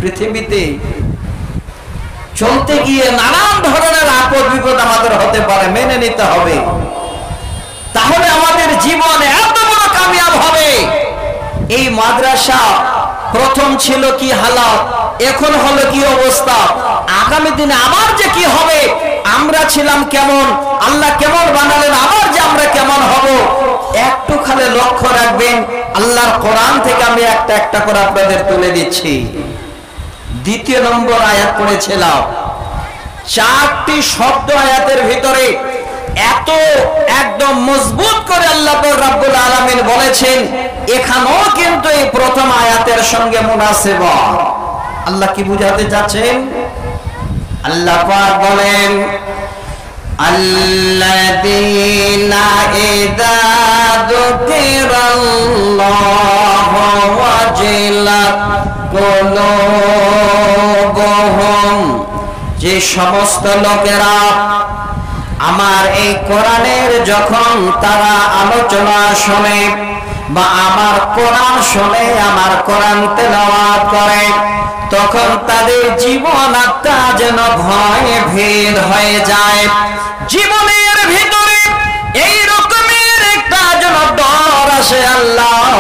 পৃথিবীতে চলতে গিয়ে নানান ধরনের আপদ বিপদ আমাদের হতে পারে, মেনে নিতে হবে। তাহলে আমাদের জীবনে এত বড় কামিয়াব হবে। এই মাদ্রাসা প্রথম ছিল কি হালাত, এখন হলো কি অবস্থা, আগামী দিনে আবার যে কি হবে, আমরা ছিলাম কেমন, আল্লাহ কেমন বানালেন, আবার যে আমরা কেমন হব, একটু খালি লক্ষ্য রাখবেন। আল্লাহর কোরআন থেকে আমি একটা একটা করে আপনাদের তুলে দিচ্ছি। 2 নম্বর আয়াত পড়েছিলাম, 4টি শব্দ আয়াতের ভিতরে এত একদম মজবুত করে আল্লাহ রাব্বুল আলামিন বলেছেন, এখানেও কিন্তু এই প্রথম আয়াতের সঙ্গে মুনাসেবা। আল্লাহ কি বুঝাতে যাচ্ছেন? আল্লাহ পাক বলেন, আল্লাযীনা ইযা যুকিরাল্লাহু ওয়াজিলাত কুলুবুহুম, যে সমস্ত লোকেরা আমার এই কোরআনের যখন তারা আলোচনা শোনে বা আমার কোরআন শোনে, আমার কোরআন তেলাওয়াত করে, তখন তাদের জীবন আত্মা যেন ভয়ে ভীত হয়ে যায়। জীবনের ভিতরে এই রকমের একটা যেন ডর আসে, আল্লাহ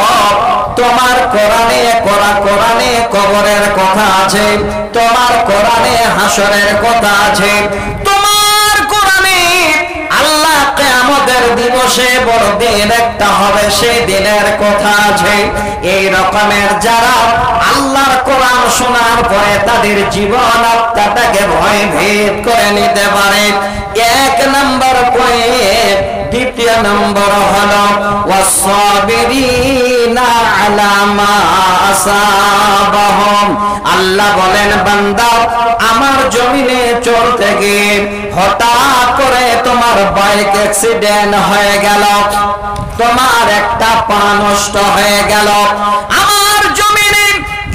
তোমার কোরআনে কোরআনে কবরের কথা আছে, তোমার কোরআনে হাসরের কথা আছে, তোমার কোরআনে আল্লাহ কিয়ামতের দিবসে বড় দিন একটা হবে, সেই দিনের কথা আছে। এই রকমের যারা আল্লাহর কোরআন শোনার পরে তাদের জীবন আত্মাটাকে ভয় ভীত করে নিতে পারে, 1 নম্বর পয়েন্ট। 2 নম্বর হলো ওয়াসসাবিরিনা আলা মা আসাবাহুম। আল্লাহ বলেন, বান্দা আমার জমিনে চলতে গিয়ে হঠাৎ করে তোমার বাইক অ্যাক্সিডেন্ট হয়ে গেল, তোমার একটা পা নষ্ট হয়ে গেল, আমার জমিনে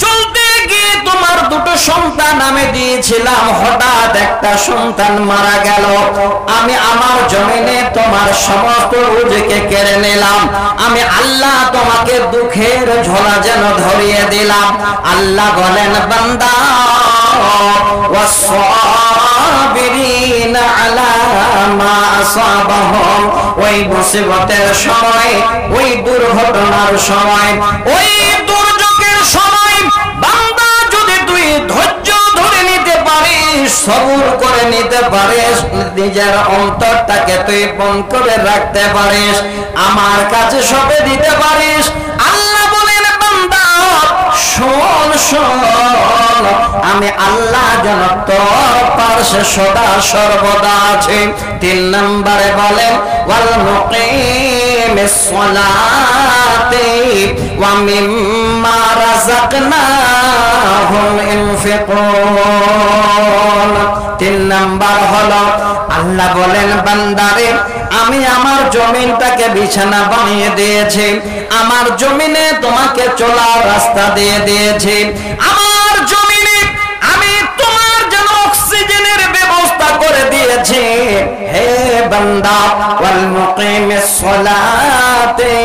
চলতে গিয়ে তোমার 2 সন্তান আমি দিয়েছিলাম, হঠাৎ একটা সন্তান মারা গেল, আমি আমার জমিনে তোমার সমস্ত রুজিকে কেড়ে নিলাম, আমি আল্লাহ তোমাকে দুঃখের ঝোলা যেন ধরিয়ে দিলাম। আল্লাহ বলেন, বান্দা ওয়াসসাবিরিনা আলা মা আসাবাহুম, ওই মুসিবতের সময়, ওই দুর্ঘটনার সময়, ওই দুর্যোগের সময় বান্দা যদি তুই ধৈর্য ধরে নিতে পারিস, সবুর করে নিতে পারিস, নিজের অন্তরটাকে তুই বন্ধ করে রাখতে পারিস, আমার কাছে সবে দিতে পারিস, আল্লাহ বলেন, বান্দা শোন শোন, আমি আল্লাহ যেন তোর পাশে সদা সর্বদা আছে। 3 নম্বরে বলেন, ওয়াল মুকিমিস সালাতি ওয়া মিম্মা রাযাকনাহুম ইনফিকুন। 3 নম্বর হলো আল্লাহ বলেন, বান্দারে আমি আমার জমিনটাকে বিছানা বানিয়ে দিয়েছি, আমার জমিনে তোমাকে চলার রাস্তা দিয়ে দিয়েছি, আমার জমিনে আমি তোমার জন্য অক্সিজেনের ব্যবস্থা করে দিয়েছি। হে বান্দা, ওয়াল মুকিমিস সালাতি,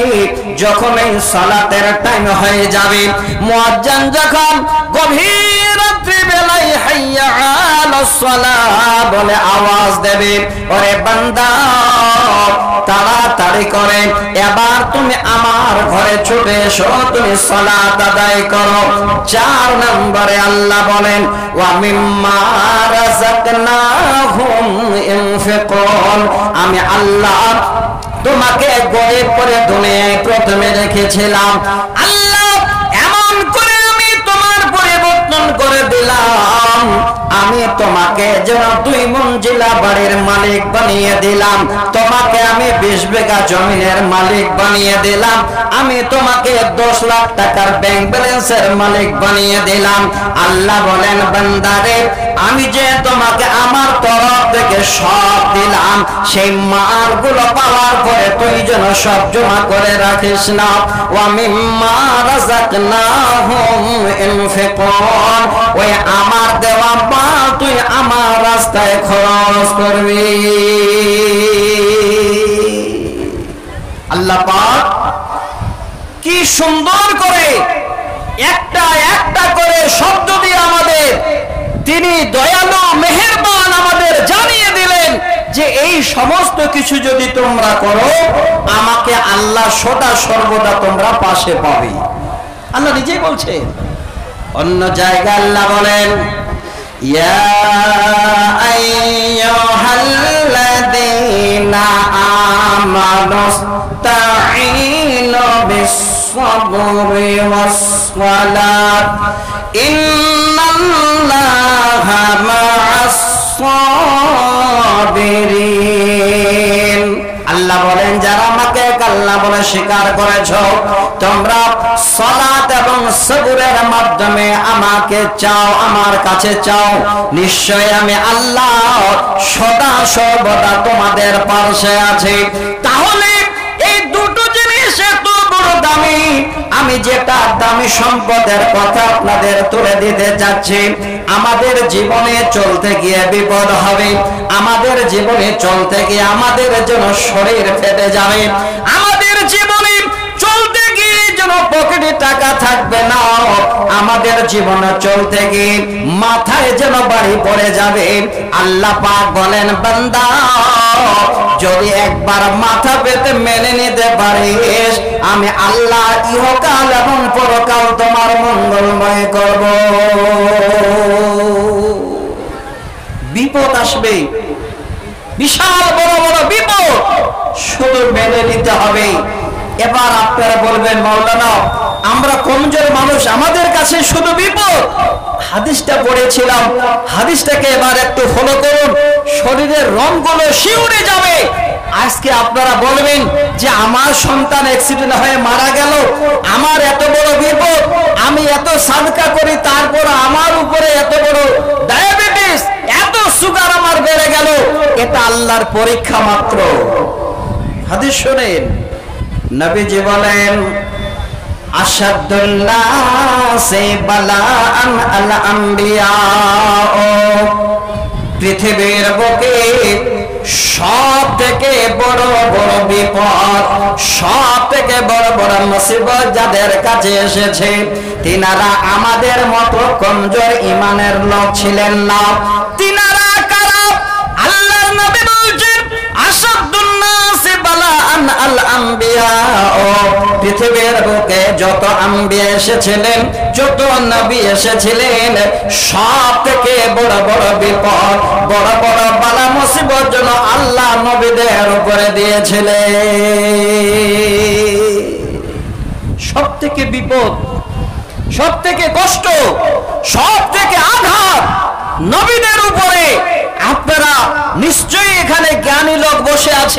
যখন এই সালাতের টাইম হয়ে যাবে, মুয়াজ্জিন যখন গভীর রাত্রি বেলায় হাইয়া আলাস সালাহ বলে আওয়াজ দেবে, ওরে বান্দা তাড়াতাড়ি করে এবার তুমি আমার ঘরে ছুটে এসো, তুমি সালাত আদায় করো। 4 নম্বরে আল্লাহ বলেন, ওয়া মিম্মা রাযাকনাহুম ইনফিকুন, আমি আল্লাহ তোমাকে গরিব করে দুনিয়ায় প্রথমে রেখেছিলাম, আল্লাহ এমন করে আমি তোমার পরিবর্তন করে দিলাম, আমি তোমাকে যেন 2 মঞ্জিলা বাড়ির মালিক বানিয়ে দিলাম, তোমাকে আমি 20 বিঘা জমিনের মালিক বানিয়ে দিলাম, আমি তোমাকে 10 লাখ টাকার ব্যাংক ব্যালেন্সের মালিক বানিয়ে দিলাম। আল্লাহ বলেন, বান্দারে আমি যে তোমাকে আমার তরফ থেকে সব দিলাম, সেই মালগুলো পাওয়ার পরে তুই যেন সব জমা করে রাখিস না। ওয়া মিম্মা রাযাকনাহুম ইনফিকুন, ওই আমার দেওয়া মাল তুই আমার রাস্তায় খরচ করবি। আল্লাহ পাক কি সুন্দর করে একটা একটা করে শব্দ দিয়ে আমাদের সমস্ত কিছু যদি তোমরা করো, আমাকে আল্লাহ সদা সর্বদা তোমরা পাশে পাবে। আল্লাহ নিজেই বলছে। অন্য জায়গায় আল্লাহ বলেন, ইয়া আইয়ুহাল্লাযীনা আমানুস্তাঈনু বিস-সাবরি ওয়াস-সালাত ইন্নাল্লাহা মা'আস-সাবিরিন। আল্লাহ বলেন, যারা আমাকে আল্লাহ বলে স্বীকার করেছো, তোমরা সালাত এবং সবরের মাধ্যমে আমাকে চাও, আমার কাছে চাও, নিশ্চয় আমি আল্লাহ সদা সর্বদা তোমাদের পাশে আছি। তাহলে এই দুটো জিনিস এত বড় দামি, আমি যেটা দামি সম্পদের কথা আপনাদের তুলে দিতে যাচ্ছি, আমাদের জীবনে চলতে গিয়ে বিপদ হবে, আমাদের জীবনে চলতে গিয়ে আমাদের জন্য শরীর ফেটে যাবে, আমাদের জীবনে চলতে গিয়ে যেন পকেটে টাকা থাকবে না, আমাদের জীবনে চলতে গিয়ে মাথায় যেন বাড়ি পড়ে যাবে। আল্লাহ পাক বলেন, বান্দা যদি একবার মাথা পেতে মেনে নিতে পারিস, আমি আল্লাহ ইহকাল এবং পরকাল তোমার মঙ্গলময় করব। বিপদ আসবে, বিশাল বড় বড় বিপদ, শুধু মেনে নিতে হবে। এবার আপনারা বলবেন, মাওলানা আমরা কমজোর মানুষ, আমাদের কাছে শুধু বিপদ। হাদিসটা পড়েছিলাম, হাদিসটাকে এবার একটু ফলো করুন, শরীরের রঙগুলো শিউরে যাবে। আজকে আপনারা বলবেন যে আমার সন্তান অ্যাক্সিডেন্ট হয়ে মারা গেল, আমার এত বড় বিপদ, আমি এত সাদকা করি, তারপর আমার উপরে এত বড় ডায়াবেটিস, এত সুগার আমার বেড়ে গেল, এটা আল্লাহর পরীক্ষা মাত্র। হাদিস শুনেন, নবীজি বলেন, আশাদ্দুন নাসি বালাআন আল আম্বিয়া, পৃথিবীর বুকে সব থেকে বড় বড় বিপদ, সব থেকে বড় বড় মুসিবত যাদের কাছে এসেছে, তিনারা আমাদের মতো কমজোর ইমানের লোক ছিলেন না। তিনারা কারা? আল্লাহর নবী বলছেন, আশাদ্দুন নাসি বালাআন আল আম্বিয়া, পৃথিবীর বুকে যত আম্বিয়া এসেছিলেন, যত নবী এসেছিলেন, সব থেকে বড় বড় বিপদ, বড় বড় বালা মুসিবত যেন আল্লাহ নবীদের উপরে দিয়েছিলেন। সব থেকে বিপদ, সব থেকে কষ্ট, সব থেকে আঘাত নবীদের উপরে। আপনারা নিশ্চয়ই এখানে জ্ঞানী লোক বসে আছে।